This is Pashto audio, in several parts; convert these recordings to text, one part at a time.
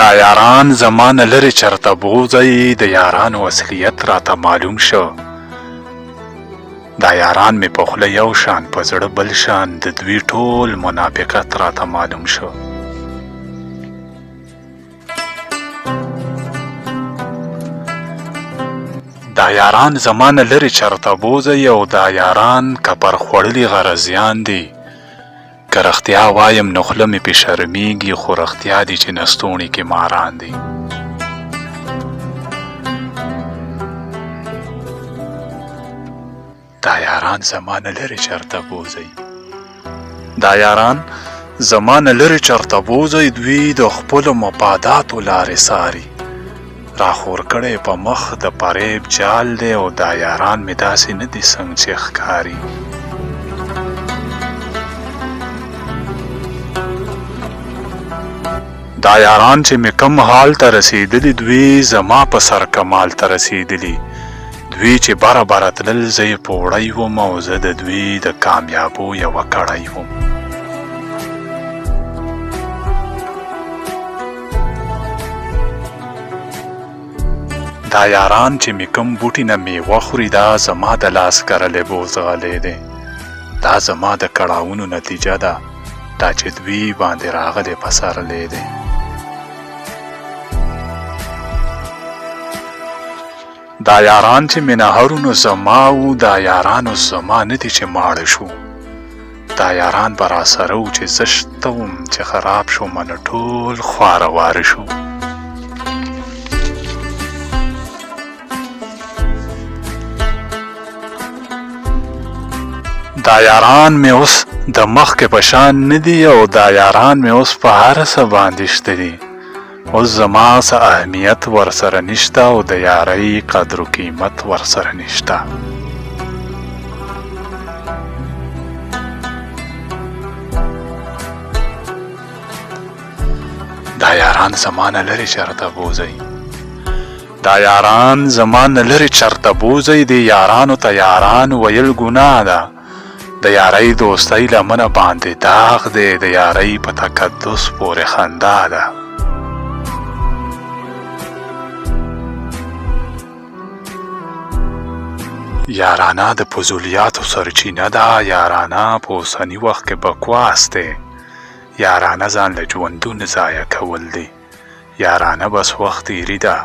دا یاران زمانه لرې چرته بوځئ د یارانو اصلیت راته معلوم شو دا یاران مې په خوله یو شان په زړه بل شان د دوی ټول منافقت راته معلوم شو دا یاران زمانه لرې چرته بوځئ او دا یاران کپر خوړلي غرضیان دي که رښتیا وایم نو خوله مې پې شرمېږي خو رښتیا دي چې نستوڼي کې ماران دي دا یاران زمانه لرې چرته بوځئ دا یاران زمانه لرې چرته بوځئ دوی د خپلو مفاداتو لارې څاري راخور کړی په مخ د فریب جال دی او دا یاران مې داسې نه دي څنګه چې ښکاري دا یاران چې مې کم حال ته رسېدلي دوی زما په سر کمال ته رسېدلي دوی چې بره بره تلل زه یې پوړی وم او زه د دوی د کامیابو یوه کړی وم دا یاران چې مې کم بوټي نه میوه خوري دا زما د لاس کرلی بوزغلی دی دا زما د کړاوونو نتیجه ده دا چې دوی باندې راغلی پسرلی دی دا یاران چې منهرونو زما وو دا یارانو زما نه دي چې ماړه شو دا یاران به راسره وو چې زه شته وم چې خراب شو منه ټول خواره واره شو دا یاران مې اوس د مخکې په شان نه دي او دا یاران مې اوس په هر څه باندې شته دي اوس زما څه اهمیت ورسره نشته او د یارۍ قدر و قیمت ورسره نشته دا یاران زمانه لرې چرته بوځئ دا یاران زمانه لرې چرته بوځئ د یارانو ته یاران ویل ګناه ده د یارۍ دوستۍ لمنه باندې داغ دی د یارۍ په تقدس پورې خندا ده یارانه د فضولیاتو سرچینه ده یارانه په اوسني وخت کې بکواس دی یارانه ځان له ژوندون ضایع کول دی یارانه بس وخت تېري ده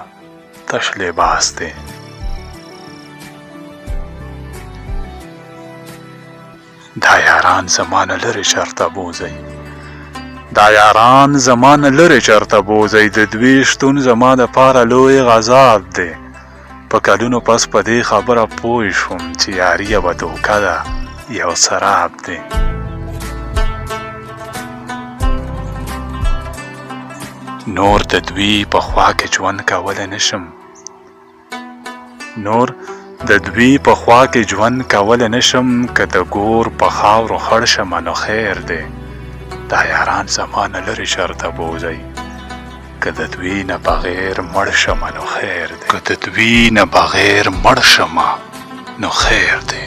تش لباس دی دا یاران زمانه لرې چرته بوځئ دا یاران زمانه لرې چرته بوځئ د دوی شتون زما دپاره لوی غذاب دی په کلونو پس په دې خبره پوه شوم چې یاري یوه دوکه ده یو سراب دی نور د دوی په خوا کې ژوند کولی نشم نور د دوی په خوا کې ژوند کولی نشم که د ګور په خاورو خړ شمه نو خیر دی دا یاران زمانه لرې چرته بوځئ که د دوی نه بغیر مړ شمه نو خیر دی که د دوی نه بغیر مړ شمه نو خیر دی